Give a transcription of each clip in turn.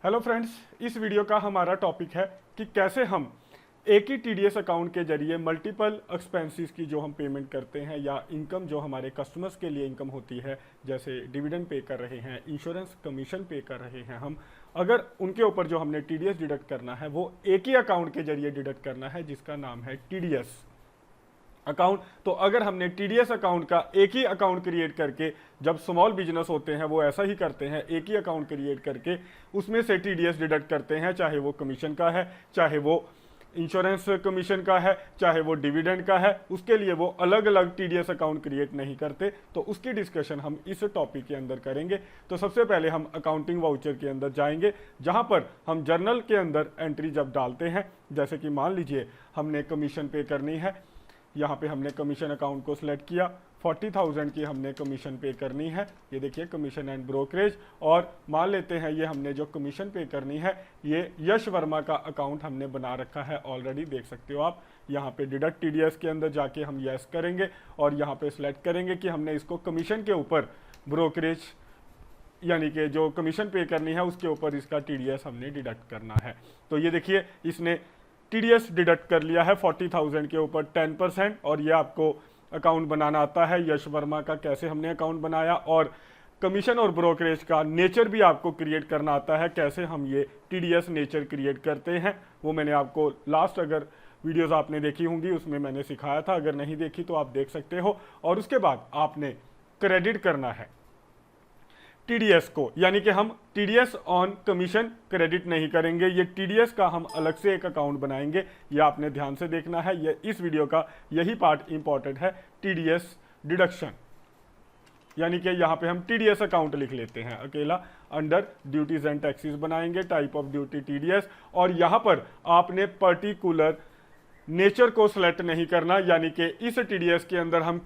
Hello friends, इस video का हमारा टॉपिक है कि कैसे हम एक ही टीडीएस अकाउंट के जरिए मल्टीपल एक्सपेंसेस की जो हम पेमेंट करते हैं या इनकम जो हमारे कस्टमर्स के लिए इनकम होती है, जैसे डिविडेंड पे कर रहे हैं, इंश्योरेंस कमीशन पे कर रहे हैं हम, अगर उनके ऊपर जो हमने टीडीएस डिडक्ट करना है वो एक ही अकाउंट के जरिए डिडक्ट करना है जिसका नाम है टीडीएस अकाउंट। तो अगर हमने टीडीएस अकाउंट का एक ही अकाउंट क्रिएट करके, जब स्मॉल बिजनेस होते हैं वो ऐसा ही करते हैं, एक ही अकाउंट क्रिएट करके उसमें से टीडीएस डिडक्ट करते हैं, चाहे वो कमीशन का है, चाहे वो इंश्योरेंस कमीशन का है, चाहे वो डिविडेंड का है, उसके लिए वो अलग अलग टीडीएस अकाउंट क्रिएट नहीं करते। तो उसकी डिस्कशन हम इस टॉपिक के अंदर करेंगे। तो सबसे पहले हम अकाउंटिंग वाउचर के अंदर जाएंगे, जहां पर हम जर्नल के अंदर एंट्री जब डालते हैं, जैसे कि मान लीजिए हमने कमीशन पे करनी है, यहाँ पे हमने कमीशन अकाउंट को सिलेक्ट किया, 40,000 की हमने कमीशन पे करनी है। ये देखिए कमीशन एंड ब्रोकरेज, और मान लेते हैं ये हमने जो कमीशन पे करनी है ये यश वर्मा का अकाउंट हमने बना रखा है ऑलरेडी, देख सकते हो आप। यहाँ पे डिडक्ट टीडीएस के अंदर जाके हम यस करेंगे और यहाँ पे सिलेक्ट करेंगे कि हमने इसको कमीशन के ऊपर ब्रोकरेज यानी कि जो कमीशन पे करनी है उसके ऊपर इसका टीडीएस हमने डिडक्ट करना है। तो ये देखिए इसने टीडीएस डिडक्ट कर लिया है 40,000 के ऊपर 10%, और ये आपको अकाउंट बनाना आता है यश वर्मा का, कैसे हमने अकाउंट बनाया, और कमीशन और ब्रोकरेज का नेचर भी आपको क्रिएट करना आता है, कैसे हम ये टीडीएस नेचर क्रिएट करते हैं। वो मैंने आपको लास्ट अगर वीडियोस आपने देखी होंगी उसमें मैंने सिखाया था, अगर नहीं देखी तो आप देख सकते हो। और उसके बाद आपने क्रेडिट करना है टीडीएस को, यानी कि हम टीडीएस ऑन कमीशन क्रेडिट नहीं करेंगे, ये टीडीएस का हम अलग से एक अकाउंट बनाएंगे। ये आपने ध्यान से देखना है, ये इस वीडियो का यही पार्ट इंपॉर्टेंट है, टीडीएस डिडक्शन। यानी कि यहाँ पे हम टीडीएस अकाउंट लिख लेते हैं अकेला, अंडर ड्यूटीज एंड टैक्सेस बनाएंगे, टाइप ऑफ ड्यूटी टीडीएस, और यहाँ पर आपने पर्टिकुलर नेचर को सिलेक्ट नहीं करना, यानी कि इस टीडीएस के अंदर हम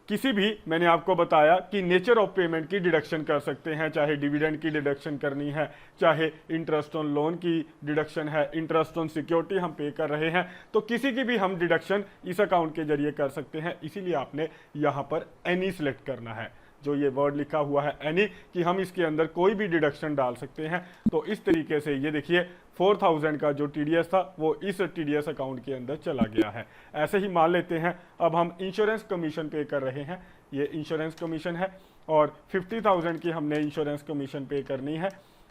किसी भी मैंने आपको बताया कि नेचर ऑफ पेमेंट की डिडक्शन कर सकते हैं, चाहे डिविडेंड की डिडक्शन करनी है, चाहे इंटरेस्ट ऑन लोन की डिडक्शन है, इंटरेस्ट ऑन सिक्योरिटी हम पे कर रहे हैं, तो किसी की भी हम डिडक्शन इस अकाउंट के जरिए कर सकते हैं। इसीलिए आपने यहाँ पर एनी सिलेक्ट करना है, जो ये वर्ड लिखा हुआ है एनी, कि हम इसके अंदर कोई भी डिडक्शन डाल सकते हैं। तो इस तरीके से ये देखिए 4,000 का जो टीडीएस था वो इस टीडीएस अकाउंट के अंदर चला गया है। ऐसे ही मान लेते हैं अब हम इंश्योरेंस कमीशन पे कर रहे हैं, ये इंश्योरेंस कमीशन है, और 50,000 की हमने इंश्योरेंस कमीशन पे करनी है,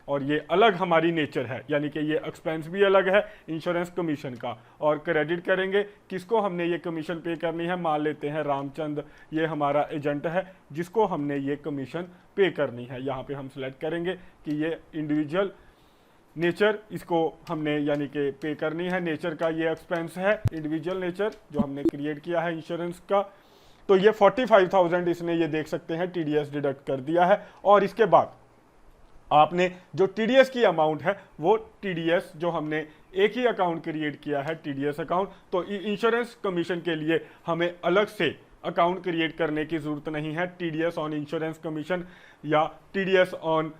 और ये अलग हमारी नेचर है, यानी कि ये एक्सपेंस भी अलग है इंश्योरेंस कमीशन का। और क्रेडिट करेंगे किसको हमने ये कमीशन पे करनी है, मान लेते हैं रामचंद, ये हमारा एजेंट है जिसको हमने ये कमीशन पे करनी है। यहाँ पे हम सिलेक्ट करेंगे कि ये इंडिविजुअल नेचर इसको हमने यानी कि पे करनी है, नेचर का ये एक्सपेंस है, इंडिविजुअल नेचर जो हमने क्रिएट किया है इंश्योरेंस का। तो ये 45,000 इसने, ये देख सकते हैं टीडीएस डिडक्ट कर दिया है। और इसके बाद आपने जो टीडीएस की अमाउंट है वो टीडीएस जो हमने एक ही अकाउंट क्रिएट किया है टीडीएस अकाउंट, तो इंश्योरेंस कमीशन के लिए हमें अलग से अकाउंट क्रिएट करने की जरूरत नहीं है। टीडीएस ऑन इंश्योरेंस कमीशन या टीडीएस ऑन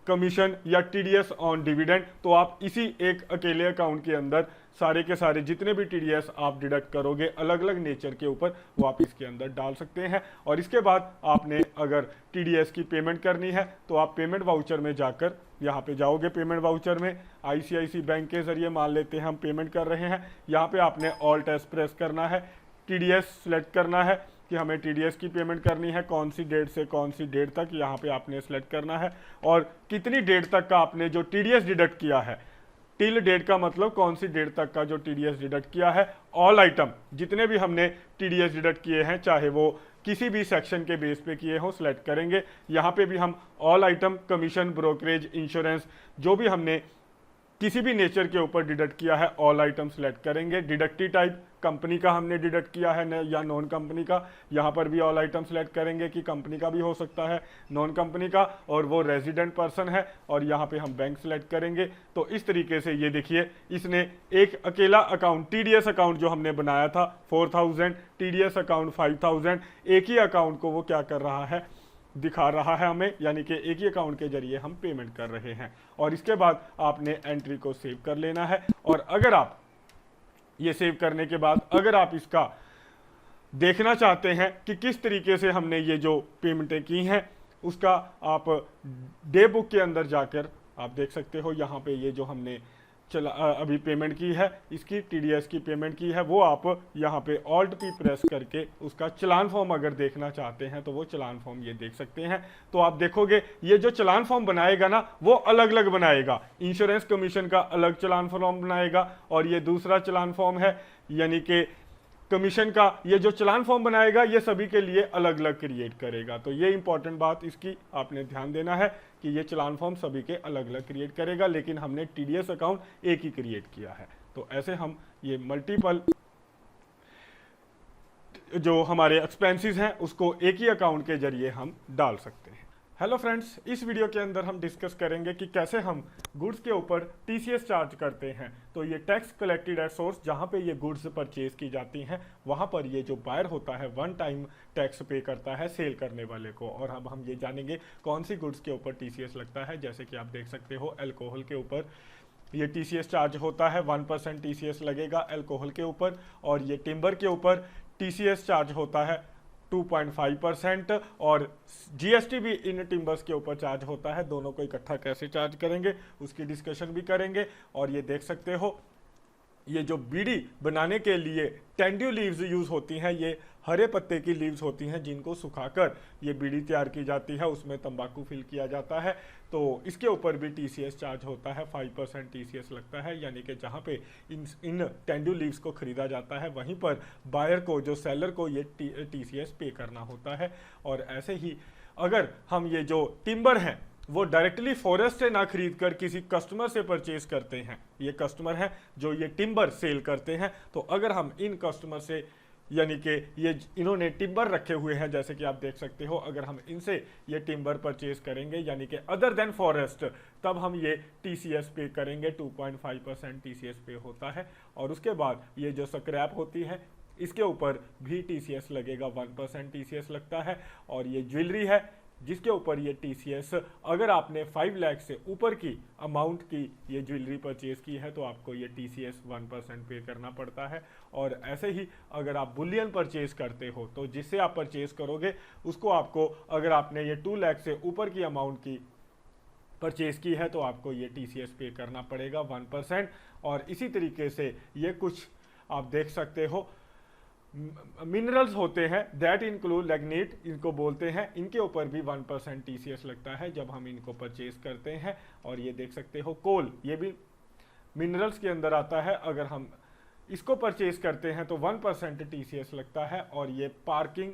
कमीशन या टीडीएस ऑन डिविडेंड, तो आप इसी एक अकेले अकाउंट के अंदर सारे के सारे जितने भी टीडीएस आप डिडक्ट करोगे अलग अलग नेचर के ऊपर, वो आप इसके अंदर डाल सकते हैं। और इसके बाद आपने अगर टीडीएस की पेमेंट करनी है तो आप पेमेंट वाउचर में जाकर यहाँ पे जाओगे, पेमेंट वाउचर में आईसीआईसी बैंक के जरिए मान लेते हैं हम पेमेंट कर रहे हैं, यहाँ पे आपने ऑल्ट एस प्रेस करना है, टीडीएस सिलेक्ट करना है कि हमें टीडीएस की पेमेंट करनी है, कौन सी डेट से कौन सी डेट तक, यहाँ पे आपने सिलेक्ट करना है, और कितनी डेट तक का आपने जो टीडीएस डिडक्ट किया है, टिल डेट का मतलब कौन सी डेट तक का जो टीडीएस डिडक्ट किया है। ऑल आइटम जितने भी हमने टीडीएस डिडक्ट किए हैं, चाहे वो किसी भी सेक्शन के बेस पे किए हो, सिलेक्ट करेंगे। यहाँ पे भी हम all item commission brokerage insurance जो भी हमने किसी भी नेचर के ऊपर डिडक्ट किया है ऑल आइटम सेलेक्ट करेंगे। डिडक्टी टाइप कंपनी का हमने डिडक्ट किया है या नॉन कंपनी का, यहाँ पर भी ऑल आइटम सेलेक्ट करेंगे कि कंपनी का भी हो सकता है, नॉन कंपनी का, और वो रेजिडेंट पर्सन है, और यहाँ पे हम बैंक सेलेक्ट करेंगे। तो इस तरीके से ये देखिए इसने एक अकेला अकाउंट टीडीएस अकाउंट जो हमने बनाया था 4,000, टीडीएस अकाउंट 5,000, एक ही अकाउंट को वो क्या कर रहा है, दिखा रहा है हमें, यानी कि एक ही अकाउंट के जरिए हम पेमेंट कर रहे हैं। और इसके बाद आपने एंट्री को सेव कर लेना है। और अगर आप ये सेव करने के बाद अगर आप इसका देखना चाहते हैं कि किस तरीके से हमने ये जो पेमेंटें की हैं, उसका आप डे बुक के अंदर जाकर आप देख सकते हो। यहाँ पे ये जो हमने अभी पेमेंट की है, इसकी टीडीएस की पेमेंट की है, वो आप यहाँ पे ऑल्ट पी प्रेस करके उसका चलान फॉर्म अगर देखना चाहते हैं तो वो चलान फॉर्म ये देख सकते हैं। तो आप देखोगे ये जो चलान फॉर्म बनाएगा ना वो अलग अलग बनाएगा। इंश्योरेंस कमीशन का अलग चलान फॉर्म बनाएगा और ये दूसरा चलान फॉर्म है, यानी कि कमीशन का ये जो चलान फॉर्म बनाएगा ये सभी के लिए अलग अलग क्रिएट करेगा। तो ये इंपॉर्टेंट बात इसकी आपने ध्यान देना है कि ये चलान फॉर्म सभी के अलग अलग क्रिएट करेगा, लेकिन हमने टीडीएस अकाउंट एक ही क्रिएट किया है। तो ऐसे हम ये मल्टीपल जो हमारे एक्सपेंसेस हैं उसको एक ही अकाउंट के जरिए हम डाल सकते हैं। हेलो फ्रेंड्स, इस वीडियो के अंदर हम डिस्कस करेंगे कि कैसे हम गुड्स के ऊपर टीसीएस चार्ज करते हैं। तो ये टैक्स कलेक्टेड एट सोर्स, जहाँ पे ये गुड्स परचेज की जाती हैं वहाँ पर ये जो बायर होता है वन टाइम टैक्स पे करता है सेल करने वाले को। और अब हम ये जानेंगे कौन सी गुड्स के ऊपर टीसीएस लगता है। जैसे कि आप देख सकते हो अल्कोहल के ऊपर ये टीसीएस चार्ज होता है, 1% टीसीएस लगेगा अल्कोहल के ऊपर। और ये टिम्बर के ऊपर टीसीएस चार्ज होता है 2.5% और जीएसटी भी इन टिम्बर्स के ऊपर चार्ज होता है। दोनों को इकट्ठा कैसे चार्ज करेंगे उसकी डिस्कशन भी करेंगे। और ये देख सकते हो ये जो बीड़ी बनाने के लिए टेंड्यू लीव्स यूज होती हैं, ये हरे पत्ते की लीव्स होती हैं जिनको सुखाकर ये बीड़ी तैयार की जाती है, उसमें तंबाकू फिल किया जाता है। तो इसके ऊपर भी टीसीएस चार्ज होता है, 5% टीसीएस लगता है। यानी कि जहाँ पे इन टेंड्यू लीव्स को खरीदा जाता है वहीं पर बायर को, जो सेलर को, ये टीसीएस पे करना होता है। और ऐसे ही अगर हम ये जो टिम्बर हैं वो डायरेक्टली फॉरेस्ट से ना खरीद कर किसी कस्टमर से परचेज करते हैं, ये कस्टमर हैं जो ये टिम्बर सेल करते हैं, तो अगर हम इन कस्टमर से, यानी कि ये इन्होंने टिम्बर रखे हुए हैं जैसे कि आप देख सकते हो, अगर हम इनसे ये टिम्बर परचेज करेंगे यानी कि अदर देन फॉरेस्ट, तब हम ये टीसीएस पे करेंगे। 2.5% टीसीएस पे होता है। और उसके बाद ये जो स्क्रैप होती है इसके ऊपर भी टीसीएस लगेगा, 1% टीसीएस लगता है। और ये ज्वेलरी है जिसके ऊपर ये टीसीएस, अगर आपने 5 लाख से ऊपर की अमाउंट की ये ज्वेलरी परचेज की है तो आपको ये टीसीएस 1% पे करना पड़ता है। और ऐसे ही अगर आप बुलियन परचेज करते हो तो जिससे आप परचेज करोगे उसको आपको, अगर आपने ये 2 लाख से ऊपर की अमाउंट की परचेज की है तो आपको ये टीसीएस पे करना पड़ेगा 1%। और इसी तरीके से ये कुछ आप देख सकते हो मिनरल्स होते हैं, दैट इंक्लूड लैग्नीट इनको बोलते हैं, इनके ऊपर भी 1% टीसीएस लगता है जब हम इनको परचेज करते हैं। और ये देख सकते हो कोल, ये भी मिनरल्स के अंदर आता है, अगर हम इसको परचेज करते हैं तो 1% टीसीएस लगता है। और ये पार्किंग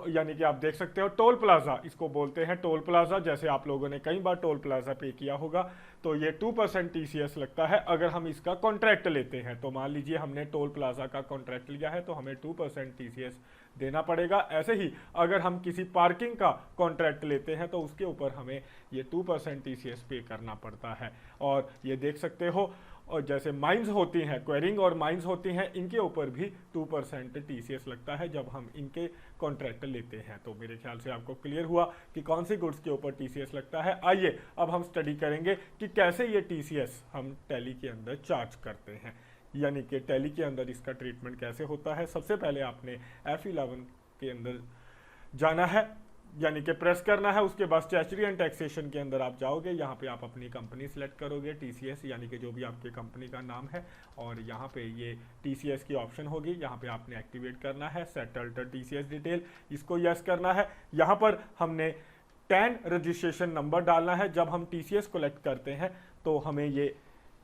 यानी कि आप देख सकते हो टोल प्लाजा इसको बोलते हैं, टोल प्लाजा, जैसे आप लोगों ने कई बार टोल प्लाजा पे किया होगा, तो ये 2% टीसीएस लगता है अगर हम इसका कॉन्ट्रैक्ट लेते हैं। तो मान लीजिए हमने टोल प्लाजा का कॉन्ट्रैक्ट लिया है तो हमें 2% टीसीएस देना पड़ेगा। ऐसे ही अगर हम किसी पार्किंग का कॉन्ट्रैक्ट लेते हैं तो उसके ऊपर हमें ये 2% टीसीएस पे करना पड़ता है। और ये देख सकते हो, और जैसे माइंस होती हैं, क्वेरिंग और माइंस होती हैं, इनके ऊपर भी 2% टीसीएस लगता है जब हम इनके कॉन्ट्रैक्ट लेते हैं। तो मेरे ख्याल से आपको क्लियर हुआ कि कौन सी गुड्स के ऊपर टीसीएस लगता है। आइए अब हम स्टडी करेंगे कि कैसे ये टीसीएस हम टैली के अंदर चार्ज करते हैं, यानी कि टैली के अंदर इसका ट्रीटमेंट कैसे होता है। सबसे पहले आपने F11 के अंदर जाना है, यानी कि प्रेस करना है। उसके बाद स्टैट्यूटरी एंड टैक्सेशन के अंदर आप जाओगे, यहाँ पे आप अपनी कंपनी सिलेक्ट करोगे, टीसीएस यानी कि जो भी आपकी कंपनी का नाम है, और यहाँ पे ये टीसीएस की ऑप्शन होगी, यहाँ पे आपने एक्टिवेट करना है। सेट अल्टर टीसीएस डिटेल, इसको यस करना है। यहाँ पर हमने 10 रजिस्ट्रेशन नंबर डालना है। जब हम टीसीएस कलेक्ट करते हैं तो हमें ये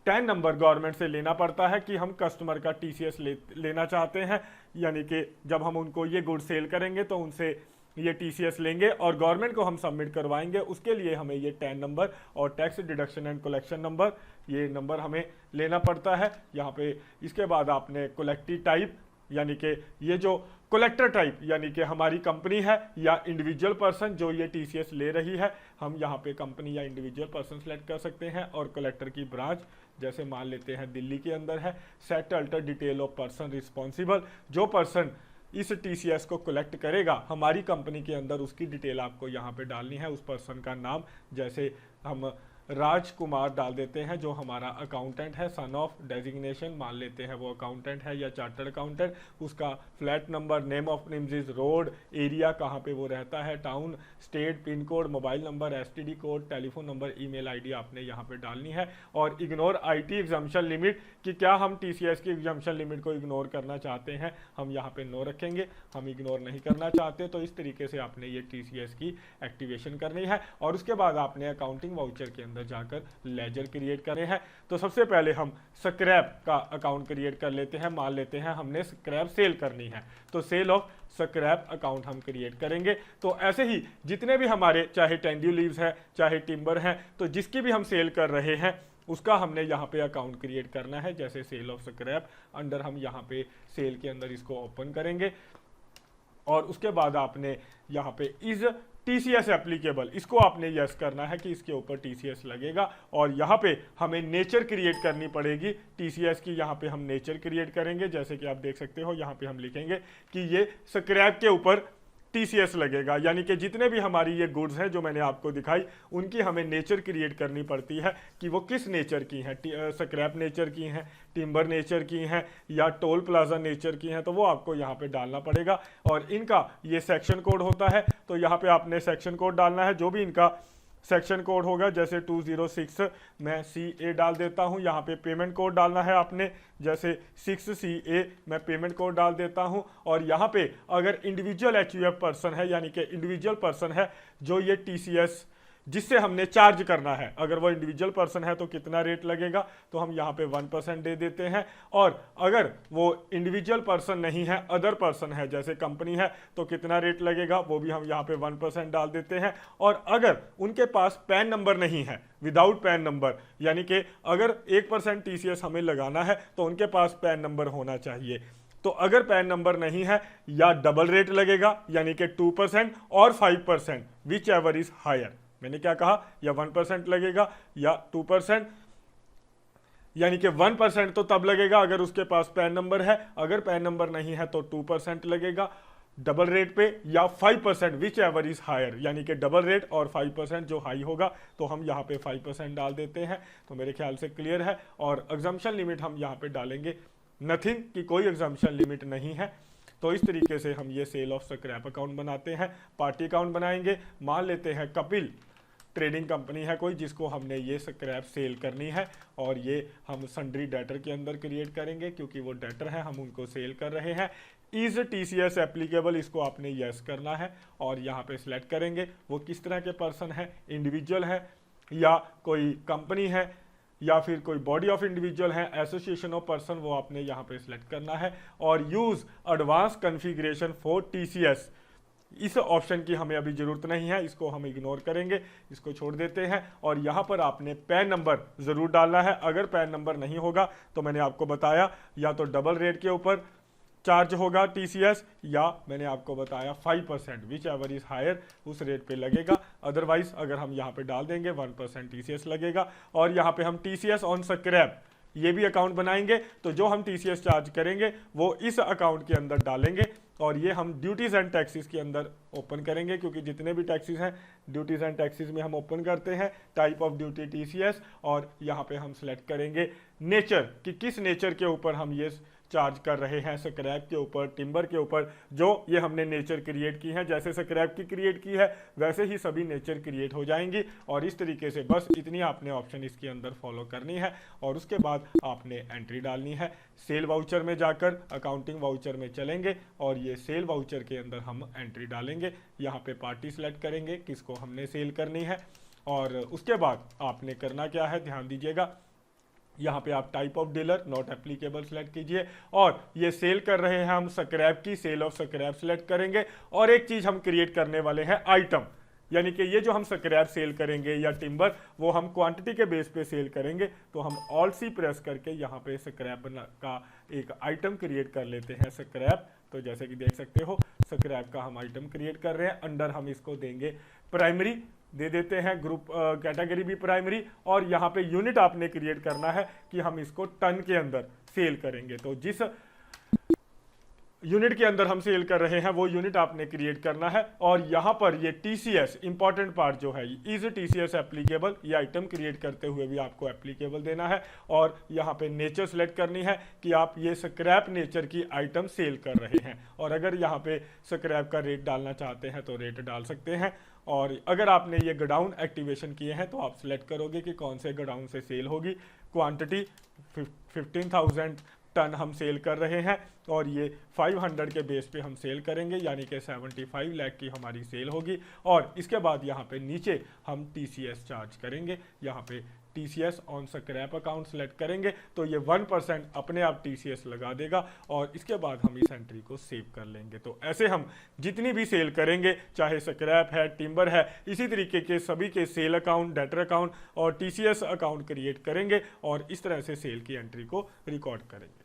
10 नंबर गवर्नमेंट से लेना पड़ता है कि हम कस्टमर का टीसीएस लेना चाहते हैं, यानी कि जब हम उनको ये गुड सेल करेंगे तो उनसे ये टीसीएस लेंगे और गवर्नमेंट को हम सबमिट करवाएंगे। उसके लिए हमें ये 10 नंबर और tax deduction and collection number, ये नंबर हमें लेना पड़ता है यहाँ पे। इसके बाद आपने कलेक्टी टाइप, यानी कि ये जो कलेक्टर टाइप, यानी कि हमारी कंपनी है या इंडिविजुअल पर्सन जो ये टीसीएस ले रही है, हम यहाँ पे कंपनी या इंडिविजुअल पर्सन सेलेक्ट कर सकते हैं। और कलेक्टर की ब्रांच, जैसे मान लेते हैं दिल्ली के अंदर है। Set alter detail of person responsible, जो पर्सन इस टीसीएस को कलेक्ट करेगा हमारी कंपनी के अंदर, उसकी डिटेल आपको यहाँ पे डालनी है, उस पर्सन का नाम। जैसे हम राजकुमार डाल देते हैं, जो हमारा अकाउंटेंट है, सन ऑफ डेजिग्नेशन मान लेते हैं वो अकाउंटेंट है या चार्टर्ड अकाउंटेंट। उसका flat number, name of premises, road, area कहाँ पे वो रहता है, town, state, pin code, mobile number, STD code, telephone number, email ID आपने यहाँ पे डालनी है। और इग्नोर आईटी एग्जाम्पशन लिमिट, कि क्या हम टीसीएस की एग्जाम्पशन लिमिट को इग्नोर करना चाहते हैं, हम यहाँ पे नो रखेंगे, हम इग्नोर नहीं करना चाहते। तो इस तरीके से आपने ये टीसीएस की एक्टिवेशन करनी है। और उसके बाद आपने अकाउंटिंग वाउचर के अंदर जाकर लेजर क्रिएट करने हैं। तो सबसे पहले हम स्क्रैप का अकाउंट क्रिएट कर लेते हैं। मान लेते हैं हमने स्क्रैप सेल करनी है, तो सेल ऑफ स्क्रैप अकाउंट हम क्रिएट करेंगे। तो ऐसे ही जितने भी हमारे, चाहे टेंड्यू लीव्स है, चाहे टिम्बर है, तो जिसकी भी हम सेल कर रहे हैं उसका हमने यहाँ पे अकाउंट क्रिएट करना है। जैसे सेल ऑफ स्क्रैप अंडर हम यहाँ पे सेल के अंदर इसको ओपन करेंगे। और उसके बाद आपने यहाँ पे इज टीसीएस एप्लीकेबल, इसको आपने यस करना है कि इसके ऊपर टीसीएस लगेगा। और यहाँ पे हमें नेचर क्रिएट करनी पड़ेगी टीसीएस की। यहाँ पे हम नेचर क्रिएट करेंगे, जैसे कि आप देख सकते हो यहाँ पे हम लिखेंगे कि ये स्क्रैप के ऊपर टीसीएस लगेगा, यानी कि जितने भी हमारी ये गुड्स हैं जो मैंने आपको दिखाई, उनकी हमें नेचर क्रिएट करनी पड़ती है कि वो किस नेचर की हैं। स्क्रैप नेचर की हैं, टिम्बर नेचर की हैं, या टोल प्लाजा नेचर की हैं, तो वो आपको यहाँ पे डालना पड़ेगा। और इनका ये सेक्शन कोड होता है, तो यहाँ पे आपने सेक्शन कोड डालना है। जो भी इनका सेक्शन कोड होगा, जैसे 206 मैं CA डाल देता हूं। यहाँ पे पेमेंट कोड डालना है आपने, जैसे 6CA मैं पेमेंट कोड डाल देता हूं। और यहाँ पे अगर इंडिविजुअल HUF पर्सन है, यानी कि इंडिविजुअल पर्सन है जो ये TCS जिससे हमने चार्ज करना है, अगर वो इंडिविजुअल पर्सन है तो कितना रेट लगेगा, तो हम यहाँ पे 1% दे देते हैं। और अगर वो इंडिविजुअल पर्सन नहीं है, अदर पर्सन है, जैसे कंपनी है, तो कितना रेट लगेगा, वो भी हम यहाँ पे 1% डाल देते हैं। और अगर उनके पास पैन नंबर नहीं है, विदाउट पैन नंबर, यानी कि अगर 1% TCS हमें लगाना है तो उनके पास पैन नंबर होना चाहिए। तो अगर पैन नंबर नहीं है, या डबल रेट लगेगा, यानी कि 2% और 5%, विच एवर इज हायर। मैंने क्या कहा, या 1% लगेगा या 2%, यानी कि 1% तो तब लगेगा अगर उसके पास पैन नंबर है, अगर पैन नंबर नहीं है तो 2% लगेगा डबल रेट पे, या 5% विच एवर इज हायर, यानी कि डबल रेट और 5% जो हाई होगा, तो हम यहाँ पे 5% डाल देते हैं। तो मेरे ख्याल से क्लियर है। और एग्जम्पशन लिमिट हम यहाँ पे डालेंगे नथिंग, कि कोई एग्जम्पशन लिमिट नहीं है। तो इस तरीके से हम ये सेल ऑफ स्क्रैप अकाउंट बनाते हैं। पार्टी अकाउंट बनाएंगे, मान लेते हैं कपिल ट्रेडिंग कंपनी है कोई, जिसको हमने ये स्क्रैप सेल करनी है। और ये हम सन्ड्री डेटर के अंदर क्रिएट करेंगे, क्योंकि वो डेटर है, हम उनको सेल कर रहे हैं। इज TCS एप्लीकेबल, इसको आपने यस करना है। और यहाँ पे सिलेक्ट करेंगे वो किस तरह के पर्सन है, इंडिविजुअल है या कोई कंपनी है या फिर कोई बॉडी ऑफ इंडिविजुअल है, एसोसिएशन ऑफ पर्सन, वो आपने यहाँ पे सिलेक्ट करना है। और use advance configuration for TCS, इस ऑप्शन की हमें अभी जरूरत नहीं है, इसको हम इग्नोर करेंगे, इसको छोड़ देते हैं। और यहाँ पर आपने पैन नंबर जरूर डालना है। अगर पैन नंबर नहीं होगा तो मैंने आपको बताया या तो डबल रेट के ऊपर चार्ज होगा TCS, या मैंने आपको बताया 5% विच एवर इज हायर, उस रेट पे लगेगा। अदरवाइज अगर हम यहाँ पे डाल देंगे 1% TCS लगेगा। और यहाँ पे हम TCS ऑन स्क्रैप ये भी अकाउंट बनाएंगे, तो जो हम TCS चार्ज करेंगे वो इस अकाउंट के अंदर डालेंगे। और ये हम ड्यूटीज एंड टैक्सेस के अंदर ओपन करेंगे, क्योंकि जितने भी टैक्सेस हैं ड्यूटीज एंड टैक्सेस में हम ओपन करते हैं। टाइप ऑफ ड्यूटी TCS, और यहाँ पे हम सिलेक्ट करेंगे नेचर, कि किस नेचर के ऊपर हम ये चार्ज कर रहे हैं, स्क्रैप के ऊपर, टिम्बर के ऊपर, जो ये हमने नेचर क्रिएट की है। जैसे स्क्रैप की क्रिएट की है वैसे ही सभी नेचर क्रिएट हो जाएंगी। और इस तरीके से बस इतनी आपने ऑप्शन इसके अंदर फॉलो करनी है। और उसके बाद आपने एंट्री डालनी है। सेल वाउचर में जाकर अकाउंटिंग वाउचर में चलेंगे और ये सेल वाउचर के अंदर हम एंट्री डालेंगे। यहाँ पे पार्टी सिलेक्ट करेंगे किसको हमने सेल करनी है। और उसके बाद आपने करना क्या है, ध्यान दीजिएगा, यहाँ पे आप type of dealer not applicable select कीजिए। और ये सेल कर रहे हैं हम स्क्रैप की, सेल ऑफ स्क्रैप सेलेक्ट करेंगे। और एक चीज हम क्रिएट करने वाले हैं आइटम, यानी कि ये जो हम स्क्रैप सेल करेंगे या टिम्बर, वो हम क्वांटिटी के बेस पे सेल करेंगे। तो हम ऑल्ट सी प्रेस करके यहाँ पे स्क्रैप का एक आइटम क्रिएट कर लेते हैं, स्क्रैप। तो जैसे कि देख सकते हो स्क्रैप का हम आइटम क्रिएट कर रहे हैं। अंडर हम इसको देंगे प्राइमरी, दे देते हैं ग्रुप कैटेगरी भी प्राइमरी। और यहाँ पे यूनिट आपने क्रिएट करना है कि हम इसको टन के अंदर सेल करेंगे। तो जिस यूनिट के अंदर हम सेल कर रहे हैं वो यूनिट आपने क्रिएट करना है। और यहाँ पर ये TCS इंपॉर्टेंट पार्ट जो है, इज TCS एप्लीकेबल, ये आइटम क्रिएट करते हुए भी आपको एप्लीकेबल देना है। और यहाँ पे नेचर सेलेक्ट करनी है कि आप ये स्क्रैप नेचर की आइटम सेल कर रहे हैं। और अगर यहाँ पे स्क्रैप का रेट डालना चाहते हैं तो रेट डाल सकते हैं। और अगर आपने ये गोडाउन एक्टिवेशन किए हैं तो आप सिलेक्ट करोगे कि कौन से गोडाउन से सेल होगी। क्वांटिटी 15,000 टन हम सेल कर रहे हैं और ये 500 के बेस पे हम सेल करेंगे, यानी कि 75 लाख की हमारी सेल होगी। और इसके बाद यहाँ पे नीचे हम TCS चार्ज करेंगे। यहाँ पे TCS on scrap account select करेंगे तो ये 1% अपने आप TCS लगा देगा और इसके बाद हम इस एंट्री को सेव कर लेंगे। तो ऐसे हम जितनी भी सेल करेंगे, चाहे स्क्रैप है, टिम्बर है, इसी तरीके के सभी के सेल अकाउंट, डेटर अकाउंट और TCS अकाउंट क्रिएट करेंगे और इस तरह से सेल की एंट्री को रिकॉर्ड करेंगे।